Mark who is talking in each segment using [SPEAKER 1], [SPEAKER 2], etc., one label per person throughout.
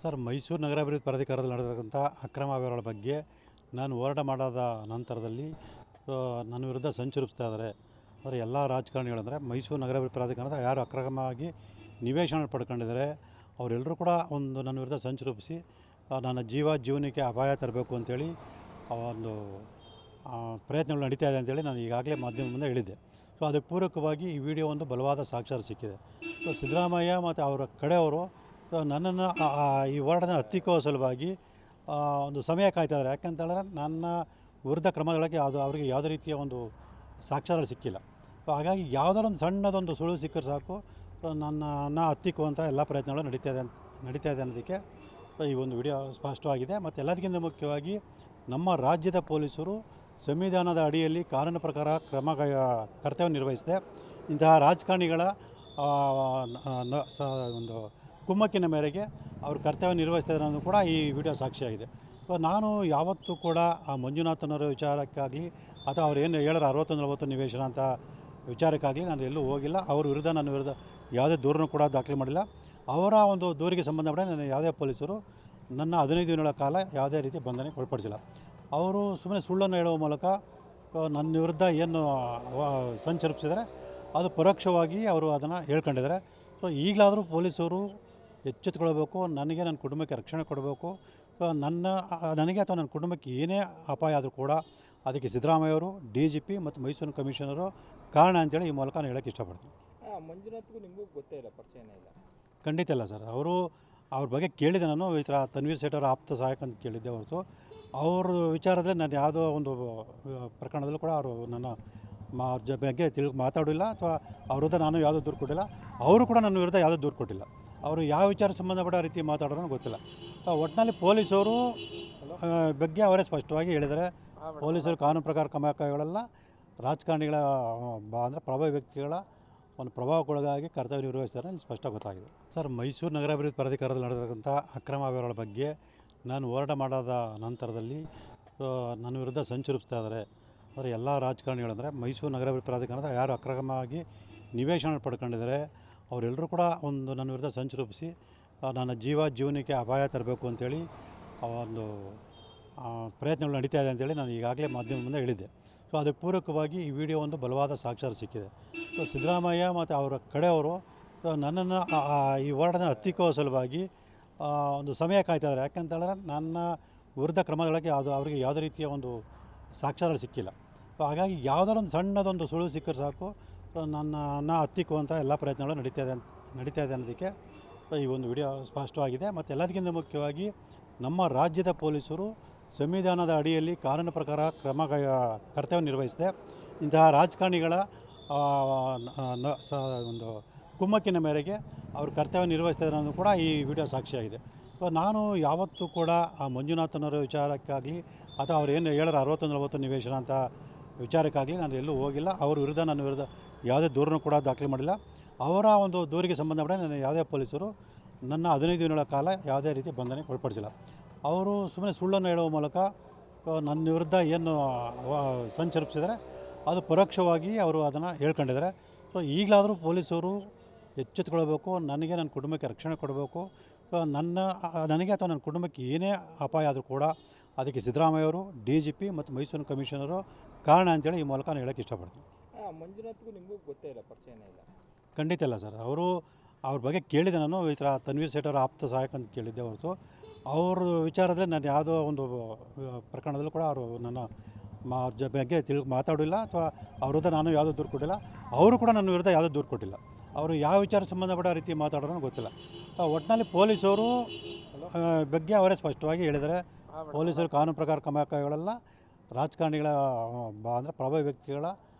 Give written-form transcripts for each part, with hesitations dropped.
[SPEAKER 1] Sir, Mysuru ನಗರಾಭಿವೃದ್ಧಿ ಪ್ರಾಧಿಕಾರದಲ್ಲಿ ನಡೆದಿರ್ತಕ್ಕಂಥ ಅಕ್ರಮ ವ್ಯವಹಾರಗಳ ಬಗ್ಗೆ ನಾನು ಹೋರಾಟ ಮಾಡಾದ ನಂತರದಲ್ಲಿ ನನ್ನ ವಿರುದ್ಧ ಸಂಚು ರೂಪಿಸ್ತಾ ಇದ್ದಾರೆ. ಆದರೆ ಎಲ್ಲ ರಾಜಕಾರಣಿಗಳಂದರೆ ಮೈಸೂರು ನಗರಾಭಿವೃದ್ಧಿ ಪ್ರಾಧಿಕಾರದ ಯಾರು ಅಕ್ರಮವಾಗಿ ನಿವೇಶನ ಪಡ್ಕೊಂಡಿದ್ದಾರೆ ಅವರೆಲ್ಲರೂ ಕೂಡ ನನ್ನ ವಿರುದ್ಧ ಸಂಚು ರೂಪಿಸಿ ನನ್ನ ಜೀವನಕ್ಕೆ ಅಪಾಯ ತರಬೇಕು ಅಂತೇಳಿ ಒಂದು ಪ್ರಯತ್ನಗಳು ನಡೀತಾ ಇದೆ ಅಂತೇಳಿ ನಾನು ಈಗಾಗಲೇ ಮಾಧ್ಯಮ ಮುಂದೆ ಹೇಳಿದ್ದೆ. ಸೊ ಅದಕ್ಕೆ ಪೂರಕವಾಗಿ ಈ ವಿಡಿಯೋ ಒಂದು ಬಲವಾದ ಸಾಕ್ಷ್ಯಾಧಾರ ಸಿಕ್ಕಿದೆ. ಸೊ ಸಿದ್ದರಾಮಯ್ಯ ಮತ್ತು ಅವರ ಕಡೆಯವರು ನನ್ನನ್ನು ಈ ಹೋರಾಟದ ಹತ್ತಿಕ್ಕೋ ಸಲುವಾಗಿ ಒಂದು ಸಮಯ ಕಾಯ್ತಾ ಇದ್ದಾರೆ. ಯಾಕಂತೇಳಿದ್ರೆ ನನ್ನ ವಿರುದ್ಧ ಕ್ರಮಗಳಿಗೆ ಅವರಿಗೆ ಯಾವುದೇ ರೀತಿಯ ಒಂದು ಸಾಕ್ಷ್ಯಾಧಾರ ಸಿಕ್ಕಿಲ್ಲ. ಸೊ ಹಾಗಾಗಿ ಯಾವುದಾದ್ರು ಒಂದು ಸಣ್ಣದೊಂದು ಸುಳಿವು ಸಿಕ್ಕರೆ ಸಾಕು ನನ್ನನ್ನು ಹತ್ತಿಕ್ಕುವಂಥ ಎಲ್ಲ ಪ್ರಯತ್ನಗಳು ನಡೀತಾ ಇದೆ ಅನ್ನೋದಕ್ಕೆ ಈ ಒಂದು ವಿಡಿಯೋ ಸ್ಪಷ್ಟವಾಗಿದೆ. ಮತ್ತು ಎಲ್ಲದಕ್ಕಿಂತ ಮುಖ್ಯವಾಗಿ ನಮ್ಮ ರಾಜ್ಯದ ಪೊಲೀಸರು ಸಂವಿಧಾನದ ಅಡಿಯಲ್ಲಿ ಕಾನೂನು ಪ್ರಕಾರ ಕರ್ತವ್ಯ ನಿರ್ವಹಿಸಿದೆ. ಇಂತಹ ರಾಜಕಾರಣಿಗಳ ಒಂದು ಕುಮ್ಮಕ್ಕಿನ ಮೇರೆಗೆ ಅವರು ಕರ್ತವ್ಯ ನಿರ್ವಹಿಸ್ತಿದ್ದಾರೆ ಅನ್ನೋದು ಕೂಡ ಈ ವಿಡಿಯೋ ಸಾಕ್ಷಿಯಾಗಿದೆ. ಸೊ ನಾನು ಯಾವತ್ತೂ ಕೂಡ ಆ ಮಂಜುನಾಥನವರ ವಿಚಾರಕ್ಕಾಗಲಿ ಅಥವಾ ಅವ್ರು ಏನು ಹೇಳೋರು 60-40 ನಿವೇಶನ ಅಂತ ವಿಚಾರಕ್ಕಾಗಲಿ ನಾನು ಎಲ್ಲೂ ಹೋಗಿಲ್ಲ. ಅವ್ರ ವಿರುದ್ಧ ನನ್ನ ವಿರುದ್ಧ ಯಾವುದೇ ದೂರನ್ನು ಕೂಡ ದಾಖಲೆ ಮಾಡಿಲ್ಲ. ಅವರ ಒಂದು ದೂರಿಗೆ ಸಂಬಂಧಪಟ್ಟ ನನ್ನ ಯಾವುದೇ ಪೊಲೀಸರು ನನ್ನ 15 ದಿನಗಳ ಕಾಲ ಯಾವುದೇ ರೀತಿ ಬಂಧನಕ್ಕೆ ಒಳಪಡಿಸಿಲ್ಲ. ಅವರು ಸುಮ್ಮನೆ ಸುಳ್ಳನ್ನು ಹೇಳುವ ಮೂಲಕ ನನ್ನ ವಿರುದ್ಧ ಏನು ಸಂಚರಿಸಿದರೆ ಅದು ಪರೋಕ್ಷವಾಗಿ ಅವರು ಅದನ್ನು ಹೇಳ್ಕೊಂಡಿದ್ದಾರೆ. ಸೊ ಈಗಲಾದರೂ ಪೊಲೀಸರು ಎಚ್ಚೆತ್ತುಕೊಳ್ಬೇಕು. ನನಗೆ ನನ್ನ ಕುಟುಂಬಕ್ಕೆ ರಕ್ಷಣೆ ಕೊಡಬೇಕು. ನನಗೆ ಅಥವಾ ನನ್ನ ಕುಟುಂಬಕ್ಕೆ ಏನೇ ಅಪಾಯ ಆದರೂ ಕೂಡ ಅದಕ್ಕೆ ಸಿದ್ದರಾಮಯ್ಯವರು, DGP ಮತ್ತು ಮೈಸೂರು ಕಮಿಷನರು ಕಾರಣ ಅಂತೇಳಿ ಈ ಮೂಲಕ ನಾನು ಹೇಳೋಕ್ಕೆ ಇಷ್ಟಪಡ್ತೀನಿ.
[SPEAKER 2] ಮಂಜುನಾಥ್ಗೂ ನಿಮಗೂ ಗೊತ್ತೇ ಇಲ್ಲ, ಪರಿಚಯನೇ ಇಲ್ಲ?
[SPEAKER 1] ಖಂಡಿತ ಇಲ್ಲ ಸರ್. ಅವ್ರ ಬಗ್ಗೆ ಕೇಳಿದೆ. ನಾನು ಈ ಥರ ತನ್ವೀರ್ ಸೇಠ್ ಅವರ ಆಪ್ತ ಸಹಾಯಕ ಅಂತ ಕೇಳಿದ್ದೆ ಹೊರತು ಅವ್ರ ವಿಚಾರದಲ್ಲಿ ನಾನು ಯಾವುದೋ ಒಂದು ಪ್ರಕರಣದಲ್ಲೂ ಕೂಡ ಅವರು ನನ್ನ ಬಗ್ಗೆ ಮಾತಾಡಿಲ್ಲ ಅಥವಾ ಅವ್ರ ವಿರುದ್ಧ ನಾನು ಯಾವುದೋ ದೂರು ಕೊಟ್ಟಿಲ್ಲ. ಅವರು ಕೂಡ ನನ್ನ ವಿರುದ್ಧ ಯಾವುದೋ ದೂರು ಕೊಟ್ಟಿಲ್ಲ. ಅವರು ಯಾವ ವಿಚಾರ ಸಂಬಂಧಪಟ್ಟ ರೀತಿ ಮಾತಾಡೋರು ಗೊತ್ತಿಲ್ಲ. ಒಟ್ಟಿನಲ್ಲಿ ಪೊಲೀಸರು ಬಗ್ಗೆ ಅವರೇ ಸ್ಪಷ್ಟವಾಗಿ ಹೇಳಿದ್ದಾರೆ. ಪೊಲೀಸರು ಕಾನೂನು ಪ್ರಕಾರ ಕ್ರಮಗಳೆಲ್ಲ ರಾಜಕಾರಣಿಗಳ ಅಂದರೆ ಪ್ರಭಾವಿ ವ್ಯಕ್ತಿಗಳ ಒಂದು ಪ್ರಭಾವಕ್ಕೊಳಗಾಗಿ ಕರ್ತವ್ಯ ನಿರ್ವಹಿಸ್ತಾರೆ ಇಲ್ಲಿ ಸ್ಪಷ್ಟ ಗೊತ್ತಾಗಿದೆ. ಸರ್, ಮೈಸೂರು ನಗರಾಭಿವೃದ್ಧಿ ಪ್ರಾಧಿಕಾರದಲ್ಲಿ ನಡೆದಿರ್ತಕ್ಕಂಥ ಅಕ್ರಮ ವ್ಯವಹಾರಗಳ ಬಗ್ಗೆ ನಾನು ಹೋರಾಟ ಮಾಡಾದ ನಂತರದಲ್ಲಿ ನನ್ನ ವಿರುದ್ಧ ಸಂಚು ರೂಪಿಸ್ತಾ ಇದ್ದಾರೆ. ಆದರೆ ಎಲ್ಲ ರಾಜಕಾರಣಿಗಳಂದರೆ ಮೈಸೂರು ನಗರಾಭಿವೃದ್ಧಿ ಪ್ರಾಧಿಕಾರದ ಯಾರು ಅಕ್ರಮವಾಗಿ ನಿವೇಶನ ಪಡ್ಕೊಂಡಿದ್ದಾರೆ ಅವರೆಲ್ಲರೂ ಕೂಡ ನನ್ನ ವಿರುದ್ಧ ಸಂಚು ರೂಪಿಸಿ ನನ್ನ ಜೀವನಕ್ಕೆ ಅಪಾಯ ತರಬೇಕು ಅಂತೇಳಿ ಒಂದು ಪ್ರಯತ್ನಗಳು ನಡೀತಾ ಇದೆ ಅಂತೇಳಿ ನಾನು ಈಗಾಗಲೇ ಮಾಧ್ಯಮ ಮುಂದೆ ಹೇಳಿದ್ದೆ. ಸೊ ಅದಕ್ಕೆ ಪೂರಕವಾಗಿ ಈ ವಿಡಿಯೋ ಒಂದು ಬಲವಾದ ಸಾಕ್ಷ್ಯಾಧಾರ ಸಿಕ್ಕಿದೆ. ಸೊ ಸಿದ್ದರಾಮಯ್ಯ ಮತ್ತು ಅವರ ಕಡೆಯವರು ನನ್ನನ್ನು ಈ ಹೋರಾಟದ ಹತ್ತಿಕ್ಕೋ ಸಲುವಾಗಿ ಒಂದು ಸಮಯ ಕಾಯ್ತಾ ಇದ್ದಾರೆ. ಯಾಕಂತೇಳಿದ್ರೆ ನನ್ನ ವಿರುದ್ಧ ಕ್ರಮಗಳಿಗೆ ಅವರಿಗೆ ಯಾವುದೇ ರೀತಿಯ ಒಂದು ಸಾಕ್ಷ್ಯಾಧಾರ ಸಿಕ್ಕಿಲ್ಲ. ಸೊ ಹಾಗಾಗಿ ಯಾವುದಾದ್ರು ಒಂದು ಸಣ್ಣದೊಂದು ಸುಳಿವು ಸಿಕ್ಕರೆ ಸಾಕು ನನ್ನನ್ನು ಹತ್ತಿಕ್ಕುವಂಥ ಎಲ್ಲ ಪ್ರಯತ್ನಗಳು ನಡೀತಾ ಇದೆ ಅನ್ನೋದಕ್ಕೆ ಈ ಒಂದು ವಿಡಿಯೋ ಸ್ಪಷ್ಟವಾಗಿದೆ. ಮತ್ತು ಎಲ್ಲದಕ್ಕಿಂತ ಮುಖ್ಯವಾಗಿ ನಮ್ಮ ರಾಜ್ಯದ ಪೊಲೀಸರು ಸಂವಿಧಾನದ ಅಡಿಯಲ್ಲಿ ಕಾನೂನು ಪ್ರಕಾರ ಕರ್ತವ್ಯ ನಿರ್ವಹಿಸಿದೆ. ಇಂತಹ ರಾಜಕಾರಣಿಗಳ ಒಂದು ಕುಮ್ಮಕ್ಕಿನ ಮೇರೆಗೆ ಅವರು ಕರ್ತವ್ಯ ನಿರ್ವಹಿಸ್ತಿದ್ದಾರೆ ಅನ್ನೋದು ಕೂಡ ಈ ವಿಡಿಯೋ ಸಾಕ್ಷಿಯಾಗಿದೆ. ಸೊ ನಾನು ಯಾವತ್ತೂ ಕೂಡ ಆ ಮಂಜುನಾಥನವರ ವಿಚಾರಕ್ಕಾಗಲಿ ಅಥವಾ ಅವ್ರು ಏನು ಹೇಳೋರು 60-40 ನಿವೇಶನ ಅಂತ ವಿಚಾರಕ್ಕಾಗಲಿ ನಾನು ಎಲ್ಲೂ ಹೋಗಿಲ್ಲ. ಅವ್ರ ವಿರುದ್ಧ ನನ್ನ ವಿರುದ್ಧ ಯಾವುದೇ ದೂರನ್ನು ಕೂಡ ದಾಖಲೆ ಮಾಡಿಲ್ಲ. ಅವರ ಒಂದು ದೂರಿಗೆ ಸಂಬಂಧಪಟ್ಟ ನನ್ನ ಯಾವುದೇ ಪೊಲೀಸರು ನನ್ನ 15 ದಿನಗಳ ಕಾಲ ಯಾವುದೇ ರೀತಿ ಬಂಧನಕ್ಕೆ ಒಳಪಡಿಸಿಲ್ಲ. ಅವರು ಸುಮ್ಮನೆ ಸುಳ್ಳನ್ನು ಹೇಳುವ ಮೂಲಕ ನನ್ನ ವಿರುದ್ಧ ಏನು ಸಂಚರಿಸಿದರೆ ಅದು ಪರೋಕ್ಷವಾಗಿ ಅವರು ಅದನ್ನು ಹೇಳ್ಕೊಂಡಿದ್ದಾರೆ. ಸೊ ಈಗಲಾದರೂ ಪೊಲೀಸರು ಎಚ್ಚೆತ್ತುಕೊಳ್ಬೇಕು. ನನಗೆ ನನ್ನ ಕುಟುಂಬಕ್ಕೆ ರಕ್ಷಣೆ ಕೊಡಬೇಕು. ನನಗೆ ಅಥವಾ ನನ್ನ ಕುಟುಂಬಕ್ಕೆ ಏನೇ ಅಪಾಯ ಆದರೂ ಕೂಡ ಅದಕ್ಕೆ ಸಿದ್ದರಾಮಯ್ಯವರು, DGP ಮತ್ತು ಮೈಸೂರು ಕಮಿಷನರು ಕಾರಣ ಅಂತೇಳಿ ಈ ಮೂಲಕ ನಾನು ಹೇಳೋಕ್ಕೆ ಇಷ್ಟಪಡ್ತೀನಿ.
[SPEAKER 2] ಮಂಜುನಾಥ್ಗೂ ನಿಮಗೂ ಗೊತ್ತೇ ಇಲ್ಲ, ಪರಿಚಯನೇ ಇಲ್ಲ?
[SPEAKER 1] ಖಂಡಿತ ಇಲ್ಲ ಸರ್. ಅವ್ರ ಬಗ್ಗೆ ಕೇಳಿದೆ. ನಾನು ಈ ಥರ ತನ್ವೀರ್ ಸೇಠ್ ಅವರ ಆಪ್ತ ಸಹಾಯಕ ಅಂತ ಕೇಳಿದ್ದೆ ಹೊರತು ಅವ್ರ ವಿಚಾರದಲ್ಲಿ ನಾನು ಯಾವುದೋ ಒಂದು ಪ್ರಕರಣದಲ್ಲೂ ಕೂಡ ಅವರು ನನ್ನ ಬಗ್ಗೆ ಮಾತಾಡಿಲ್ಲ ಅಥವಾ ಅವ್ರ ವಿರುದ್ಧ ನಾನು ಯಾವುದೋ ದೂರು ಕೊಟ್ಟಿಲ್ಲ. ಅವರು ಕೂಡ ನನ್ನ ವಿರುದ್ಧ ಯಾವುದೋ ದೂರು ಕೊಟ್ಟಿಲ್ಲ. ಅವರು ಯಾವ ವಿಚಾರ ಸಂಬಂಧಪಟ್ಟ ರೀತಿ ಮಾತಾಡೋರು ಗೊತ್ತಿಲ್ಲ. ಒಟ್ಟಿನಲ್ಲಿ ಪೊಲೀಸರು ಬಗ್ಗೆ ಅವರೇ ಸ್ಪಷ್ಟವಾಗಿ ಹೇಳಿದ್ದಾರೆ. ಪೊಲೀಸರು ಕಾನೂನು ಪ್ರಕಾರ ಕ್ರಮಗಳೆಲ್ಲ ರಾಜಕಾರಣಿಗಳ ಅಂದರೆ ಪ್ರಭಾವಿ ವ್ಯಕ್ತಿಗಳ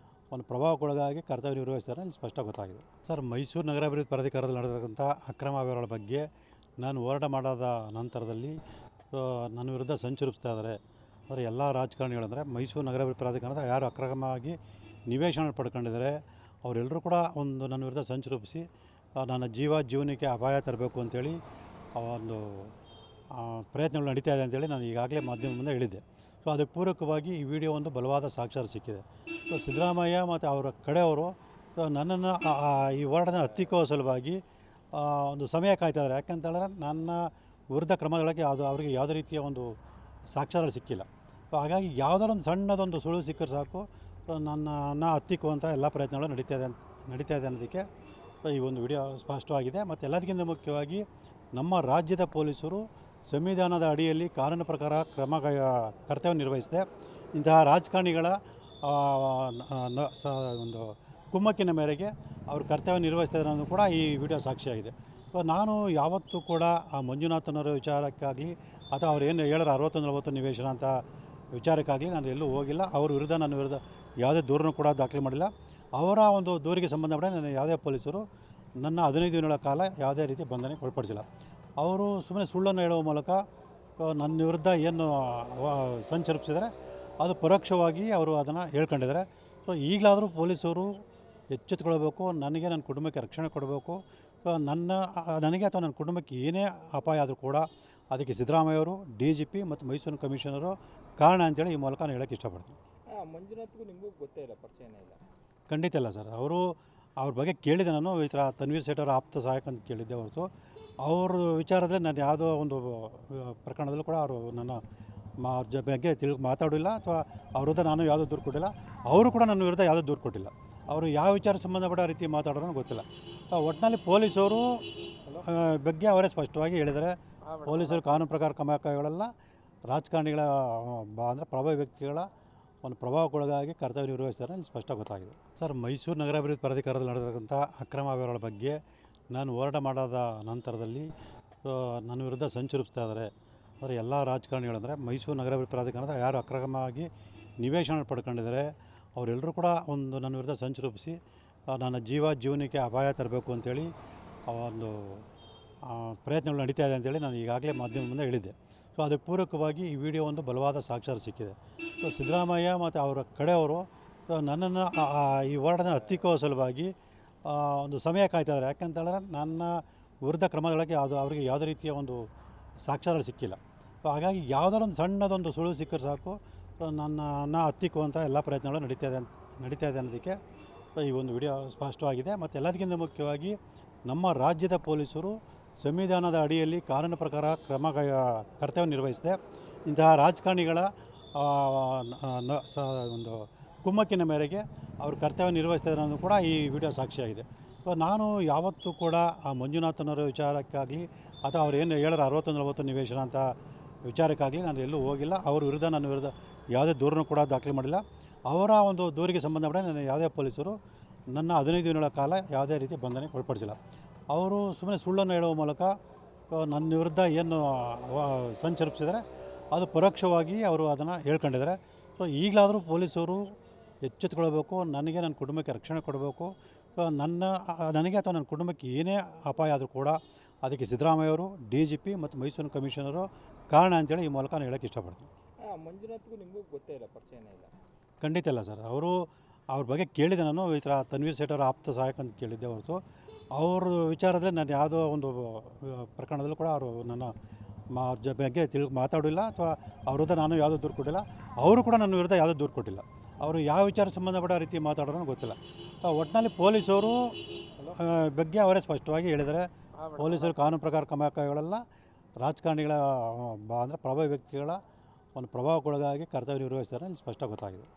[SPEAKER 1] ಒಂದು ಪ್ರಭಾವಕ್ಕೊಳಗಾಗಿ ಕರ್ತವ್ಯ ನಿರ್ವಹಿಸ್ತಾರೆ ಇಲ್ಲಿ ಸ್ಪಷ್ಟ ಗೊತ್ತಾಗಿದೆ. ಸರ್, ಮೈಸೂರು ನಗರಾಭಿವೃದ್ಧಿ ಪ್ರಾಧಿಕಾರದಲ್ಲಿ ನಡೆದಿರ್ತಕ್ಕಂಥ ಅಕ್ರಮ ವ್ಯವಹಾರಗಳ ಬಗ್ಗೆ ನಾನು ಹೋರಾಟ ಮಾಡಾದ ನಂತರದಲ್ಲಿ ನನ್ನ ವಿರುದ್ಧ ಸಂಚು ರೂಪಿಸ್ತಾ ಇದ್ದಾರೆ. ಆದರೆ ಎಲ್ಲ ರಾಜಕಾರಣಿಗಳಂದರೆ ಮೈಸೂರು ನಗರಾಭಿವೃದ್ಧಿ ಪ್ರಾಧಿಕಾರದ ಯಾರು ಅಕ್ರಮವಾಗಿ ನಿವೇಶನ ಪಡ್ಕೊಂಡಿದ್ದಾರೆ ಅವರೆಲ್ಲರೂ ಕೂಡ ನನ್ನ ವಿರುದ್ಧ ಸಂಚು ರೂಪಿಸಿ ನನ್ನ ಜೀವನಕ್ಕೆ ಅಪಾಯ ತರಬೇಕು ಅಂತೇಳಿ ಒಂದು ಪ್ರಯತ್ನಗಳು ನಡೀತಾ ಇದೆ ಅಂತೇಳಿ ನಾನು ಈಗಾಗಲೇ ಮಾಧ್ಯಮ ಮುಂದೆ ಹೇಳಿದ್ದೆ. ಸೊ ಅದಕ್ಕೆ ಪೂರಕವಾಗಿ ಈ ವಿಡಿಯೋ ಒಂದು ಬಲವಾದ ಸಾಕ್ಷ್ಯಾಧಾರ ಸಿಕ್ಕಿದೆ. ಸೊ ಸಿದ್ದರಾಮಯ್ಯ ಮತ್ತು ಅವರ ಕಡೆಯವರು ನನ್ನನ್ನು ಈ ಹೋರಾಟದ ಹತ್ತಿಕ್ಕೋ ಸಲುವಾಗಿ ಒಂದು ಸಮಯ ಕಾಯ್ತಾ ಇದ್ದಾರೆ. ಯಾಕಂತೇಳಿದ್ರೆ ನನ್ನ ವಿರುದ್ಧ ಕ್ರಮದೊಳಗೆ ಅದು ಅವರಿಗೆ ಯಾವುದೇ ರೀತಿಯ ಒಂದು ಸಾಕ್ಷ್ಯಗಳು ಸಿಕ್ಕಿಲ್ಲ. ಸೊ ಹಾಗಾಗಿ ಯಾವುದಾದ್ರು ಒಂದು ಸಣ್ಣದೊಂದು ಸುಳಿವು ಸಿಕ್ಕರೆ ಸಾಕು, ಸೊ ನನ್ನನ್ನು ಹತ್ತಿಕ್ಕುವಂಥ ಎಲ್ಲ ಪ್ರಯತ್ನಗಳು ನಡೀತಾ ಇದೆ ಅನ್ನೋದಕ್ಕೆ ಈ ಒಂದು ವಿಡಿಯೋ ಸ್ಪಷ್ಟವಾಗಿದೆ. ಮತ್ತು ಎಲ್ಲದಕ್ಕಿಂತ ಮುಖ್ಯವಾಗಿ ನಮ್ಮ ರಾಜ್ಯದ ಪೊಲೀಸರು ಸಂವಿಧಾನದ ಅಡಿಯಲ್ಲಿ ಕಾನೂನು ಪ್ರಕಾರ ಕರ್ತವ್ಯ ನಿರ್ವಹಿಸಿದೆ. ಇಂತಹ ರಾಜಕಾರಣಿಗಳ ಒಂದು ಕುಮ್ಮಕ್ಕಿನ ಮೇರೆಗೆ ಅವರು ಕರ್ತವ್ಯ ನಿರ್ವಹಿಸ್ತಿದ್ದಾರೆ ಅನ್ನೋದು ಕೂಡ ಈ ವಿಡಿಯೋ ಸಾಕ್ಷಿಯಾಗಿದೆ. ಸೊ ನಾನು ಯಾವತ್ತೂ ಕೂಡ ಆ ಮಂಜುನಾಥನವರ ವಿಚಾರಕ್ಕಾಗಲಿ ಅಥವಾ ಅವ್ರು ಏನು ಹೇಳಿದ್ರು 60-40 ನಿವೇಶನ ಅಂತ ವಿಚಾರಕ್ಕಾಗಲಿ ನಾನು ಎಲ್ಲೂ ಹೋಗಿಲ್ಲ. ಅವ್ರ ವಿರುದ್ಧ ನನ್ನ ವಿರುದ್ಧ ಯಾವುದೇ ದೂರನ್ನು ಕೂಡ ದಾಖಲೆ ಮಾಡಿಲ್ಲ. ಅವರ ಒಂದು ದೂರಿಗೆ ಸಂಬಂಧಪಟ್ಟ ನನ್ನ ಯಾವುದೇ ಪೊಲೀಸರು ನನ್ನ 15 ದಿನಗಳ ಕಾಲ ಯಾವುದೇ ರೀತಿ ಬಂಧನಕ್ಕೆ ಒಳಪಡಿಸಿಲ್ಲ. ಅವರು ಸುಮ್ಮನೆ ಸುಳ್ಳನ್ನು ಹೇಳುವ ಮೂಲಕ ನನ್ನ ವಿರುದ್ಧ ಏನು ಸಂಚರಿಸಿದರೆ ಅದು ಪರೋಕ್ಷವಾಗಿ ಅವರು ಅದನ್ನು ಹೇಳ್ಕೊಂಡಿದ್ದಾರೆ. ಸೊ ಈಗಲಾದರೂ ಪೊಲೀಸರು ಎಚ್ಚೆತ್ತುಕೊಳ್ಬೇಕು, ನನಗೆ ನನ್ನ ಕುಟುಂಬಕ್ಕೆ ರಕ್ಷಣೆ ಕೊಡಬೇಕು. ನನಗೆ ಅಥವಾ ನನ್ನ ಕುಟುಂಬಕ್ಕೆ ಏನೇ ಅಪಾಯ ಆದರೂ ಕೂಡ ಅದಕ್ಕೆ ಸಿದ್ದರಾಮಯ್ಯವರು, DGP ಮತ್ತು ಮೈಸೂರು ಕಮಿಷನರು ಕಾರಣ ಅಂತೇಳಿ ಈ ಮೂಲಕ ನಾನು ಹೇಳೋಕ್ಕೆ ಇಷ್ಟಪಡ್ತೀನಿ.
[SPEAKER 2] ಮಂಜುನಾಥ್ಗೂ ನಿಮಗೂ ಗೊತ್ತೇ ಇಲ್ಲ, ಪರಿಚಯನೇ ಇಲ್ಲ?
[SPEAKER 1] ಖಂಡಿತ ಇಲ್ಲ ಸರ್. ಅವ್ರ ಬಗ್ಗೆ ಕೇಳಿದೆ ನಾನು. ಈ ಥರ ತನ್ವೀರ್ ಸೇಠ್ ಅವರ ಆಪ್ತ ಸಹಾಯಕ ಅಂತ ಕೇಳಿದ್ದೆ ಹೊರತು ಅವ್ರ ವಿಚಾರದಲ್ಲಿ ನಾನು ಯಾವುದೋ ಒಂದು ಪ್ರಕರಣದಲ್ಲೂ ಕೂಡ ಅವರು ನನ್ನ ಬಗ್ಗೆ ಮಾತಾಡಿಲ್ಲ ಅಥವಾ ಅವ್ರ ವಿರುದ್ಧ ನಾನು ಯಾವುದೋ ದೂರು ಕೊಟ್ಟಿಲ್ಲ. ಅವರು ಕೂಡ ನನ್ನ ವಿರುದ್ಧ ಯಾವುದೋ ದೂರು ಕೊಟ್ಟಿಲ್ಲ. ಅವರು ಯಾವ ವಿಚಾರ ಸಂಬಂಧಪಟ್ಟ ರೀತಿ ಮಾತಾಡೋರು ಗೊತ್ತಿಲ್ಲ. ಒಟ್ಟಿನಲ್ಲಿ ಪೊಲೀಸರು ಬಗ್ಗೆ ಅವರೇ ಸ್ಪಷ್ಟವಾಗಿ ಹೇಳಿದ್ದಾರೆ. ಪೊಲೀಸರು ಕಾನೂನು ಪ್ರಕಾರ ಕ್ರಮಗಳೆಲ್ಲ ರಾಜಕಾರಣಿಗಳ ಅಂದರೆ ಪ್ರಭಾವಿ ವ್ಯಕ್ತಿಗಳ ಒಂದು ಪ್ರಭಾವಕ್ಕೊಳಗಾಗಿ ಕರ್ತವ್ಯ ನಿರ್ವಹಿಸ್ತಾರೆ ಇಲ್ಲಿ ಸ್ಪಷ್ಟ ಗೊತ್ತಾಗಿದೆ. ಸರ್, ಮೈಸೂರು ನಗರಾಭಿವೃದ್ಧಿ ಪ್ರಾಧಿಕಾರದಲ್ಲಿ ನಡೆದಿರ್ತಕ್ಕಂಥ ಅಕ್ರಮ ವ್ಯವಹಾರಗಳ ಬಗ್ಗೆ ನಾನು ಹೋರಾಟ ಮಾಡಾದ ನಂತರದಲ್ಲಿ ನನ್ನ ವಿರುದ್ಧ ಸಂಚರಿಸ್ತಾ ಇದ್ದಾರೆ. ಅಂದರೆ ಎಲ್ಲ ರಾಜಕಾರಣಿಗಳಂದರೆ ಮೈಸೂರು ನಗರಾಭಿವೃದ್ಧಿ ಪ್ರಾಧಿಕಾರದ ಯಾರು ಅಕ್ರಮವಾಗಿ ನಿವೇಶನ ಪಡ್ಕೊಂಡಿದ್ದಾರೆ ಅವರೆಲ್ಲರೂ ಕೂಡ ಒಂದು ನನ್ನ ವಿರುದ್ಧ ಸಂಚರಿಸಿ ನನ್ನ ಜೀವನಕ್ಕೆ ಅಪಾಯ ತರಬೇಕು ಅಂಥೇಳಿ ಒಂದು ಪ್ರಯತ್ನಗಳು ನಡೀತಾ ಇದೆ ಅಂತೇಳಿ ನಾನು ಈಗಾಗಲೇ ಮಾಧ್ಯಮ ಮುಂದೆ ಹೇಳಿದ್ದೆ. ಸೊ ಅದಕ್ಕೆ ಪೂರಕವಾಗಿ ಈ ವಿಡಿಯೋ ಒಂದು ಬಲವಾದ ಸಾಕ್ಷ್ಯ ಸಿಕ್ಕಿದೆ. ಸೊ ಸಿದ್ದರಾಮಯ್ಯ ಮತ್ತು ಅವರ ಕಡೆಯವರು ನನ್ನನ್ನು ಈ ಹೋರಾಟದ ಹತ್ತಿಕ್ಕುವ ಸಲುವಾಗಿ ಒಂದು ಸಮಯ ಕಾಯ್ತಾ ಇದ್ದಾರೆ. ಯಾಕಂತೇಳಿದ್ರೆ ನನ್ನ ವಿರುದ್ಧ ಕ್ರಮದೊಳಗೆ ಅವರಿಗೆ ಯಾವುದೇ ರೀತಿಯ ಒಂದು ಸಾಕ್ಷ್ಯಗಳು ಸಿಕ್ಕಿಲ್ಲ. ಸೊ ಹಾಗಾಗಿ ಯಾವುದಾದ್ರು ಒಂದು ಸಣ್ಣದೊಂದು ಸುಳಿವು ಸಿಕ್ಕರೆ ಸಾಕು, ನನ್ನನ್ನು ಹತ್ತಿಕ್ಕುವಂಥ ಎಲ್ಲ ಪ್ರಯತ್ನಗಳು ನಡೀತಾ ಇದೆ ಅನ್ನೋದಕ್ಕೆ ಈ ಒಂದು ವಿಡಿಯೋ ಸ್ಪಷ್ಟವಾಗಿದೆ. ಮತ್ತು ಎಲ್ಲದಕ್ಕಿಂತ ಮುಖ್ಯವಾಗಿ ನಮ್ಮ ರಾಜ್ಯದ ಪೊಲೀಸರು ಸಂವಿಧಾನದ ಅಡಿಯಲ್ಲಿ ಕಾನೂನು ಪ್ರಕಾರ ಕರ್ತವ್ಯ ನಿರ್ವಹಿಸಿದೆ. ಇಂತಹ ರಾಜಕಾರಣಿಗಳ ಒಂದು ಕುಮ್ಮಕ್ಕಿನ ಮೇರೆಗೆ ಅವರು ಕರ್ತವ್ಯ ನಿರ್ವಹಿಸ್ತಿದ್ದಾರೆ ಅನ್ನೋದು ಕೂಡ ಈ ವಿಡಿಯೋ ಸಾಕ್ಷಿಯಾಗಿದೆ. ಸೊ ನಾನು ಯಾವತ್ತೂ ಕೂಡ ಆ ಮಂಜುನಾಥನವರ ವಿಚಾರಕ್ಕಾಗಲಿ ಅಥವಾ ಅವ್ರು ಏನು ಹೇಳಿದ್ರು 60-40 ನಿವೇಶನ ಅಂತ ವಿಚಾರಕ್ಕಾಗಲಿ ನಾನು ಎಲ್ಲೂ ಹೋಗಿಲ್ಲ. ಅವ್ರ ವಿರುದ್ಧ ನನ್ನ ವಿರುದ್ಧ ಯಾವುದೇ ದೂರನ್ನು ಕೂಡ ದಾಖಲೆ ಮಾಡಿಲ್ಲ. ಅವರ ಒಂದು ದೂರಿಗೆ ಸಂಬಂಧಪಟ್ಟ ನನ್ನ ಯಾವುದೇ ಪೊಲೀಸರು ನನ್ನ 15 ದಿನಗಳ ಕಾಲ ಯಾವುದೇ ರೀತಿ ಬಂಧನಕ್ಕೆ ಒಳಪಡಿಸಿಲ್ಲ. ಅವರು ಸುಮ್ಮನೆ ಸುಳ್ಳನ್ನು ಹೇಳುವ ಮೂಲಕ ನನ್ನ ವಿರುದ್ಧ ಏನು ಸಂಚರಿಸಿದರೆ ಅದು ಪರೋಕ್ಷವಾಗಿ ಅವರು ಅದನ್ನು ಹೇಳ್ಕೊಂಡಿದ್ದಾರೆ. ಸೊ ಈಗಲಾದರೂ ಪೊಲೀಸರು ಎಚ್ಚೆತ್ತುಕೊಳ್ಬೇಕು, ನನಗೆ ನನ್ನ ಕುಟುಂಬಕ್ಕೆ ರಕ್ಷಣೆ ಕೊಡಬೇಕು. ನನಗೆ ಅಥವಾ ನನ್ನ ಕುಟುಂಬಕ್ಕೆ ಏನೇ ಅಪಾಯ ಆದರೂ ಕೂಡ ಅದಕ್ಕೆ ಸಿದ್ದರಾಮಯ್ಯವರು, DGP ಮತ್ತು ಮೈಸೂರು ಕಮಿಷನರು ಕಾರಣ ಅಂತೇಳಿ ಈ ಮೂಲಕ ನಾನು ಹೇಳೋಕ್ಕೆ ಇಷ್ಟಪಡ್ತೀನಿ.
[SPEAKER 2] ಮಂಜುನಾಥ್ಗೂ ನಿಮಗೂ ಗೊತ್ತೇ ಇಲ್ಲ, ಪರಿಚಯನೇ ಇಲ್ಲ?
[SPEAKER 1] ಖಂಡಿತ ಇಲ್ಲ ಸರ್. ಅವ್ರ ಬಗ್ಗೆ ಕೇಳಿದೆ ನಾನು. ಈ ಥರ ತನ್ವೀರ್ ಸೇಠ್ ಅವರ ಆಪ್ತ ಸಹಾಯಕ ಅಂತ ಕೇಳಿದ್ದೆ ಹೊರತು ಅವ್ರ ವಿಚಾರದಲ್ಲಿ ನಾನು ಯಾವುದೋ ಒಂದು ಪ್ರಕರಣದಲ್ಲೂ ಕೂಡ ಅವರು ನನ್ನ ಬಗ್ಗೆ ಮಾತಾಡಿಲ್ಲ ಅಥವಾ ಅವ್ರ ವಿರುದ್ಧ ನಾನು ಯಾವುದೋ ದೂರು ಕೊಟ್ಟಿಲ್ಲ. ಅವರು ಕೂಡ ನನ್ನ ವಿರುದ್ಧ ಯಾವುದೋ ದೂರು ಕೊಟ್ಟಿಲ್ಲ. ಅವರು ಯಾವ ವಿಚಾರ ಸಂಬಂಧಪಟ್ಟ ರೀತಿ ಮಾತಾಡೋರು ಗೊತ್ತಿಲ್ಲ. ಒಟ್ಟಿನಲ್ಲಿ ಪೊಲೀಸರು ಬಗ್ಗೆ ಅವರೇ ಸ್ಪಷ್ಟವಾಗಿ ಹೇಳಿದ್ದಾರೆ. ಪೊಲೀಸರು ಕಾನೂನು ಪ್ರಕಾರ ಕ್ರಮಗಳೆಲ್ಲ ರಾಜಕಾರಣಿಗಳ ಅಂದರೆ ಪ್ರಭಾವಿ ವ್ಯಕ್ತಿಗಳ ಒಂದು ಪ್ರಭಾವಕ್ಕೊಳಗಾಗಿ ಕರ್ತವ್ಯ ನಿರ್ವಹಿಸ್ತಾರೆ ಇಲ್ಲಿ ಸ್ಪಷ್ಟ ಗೊತ್ತಾಗಿದೆ.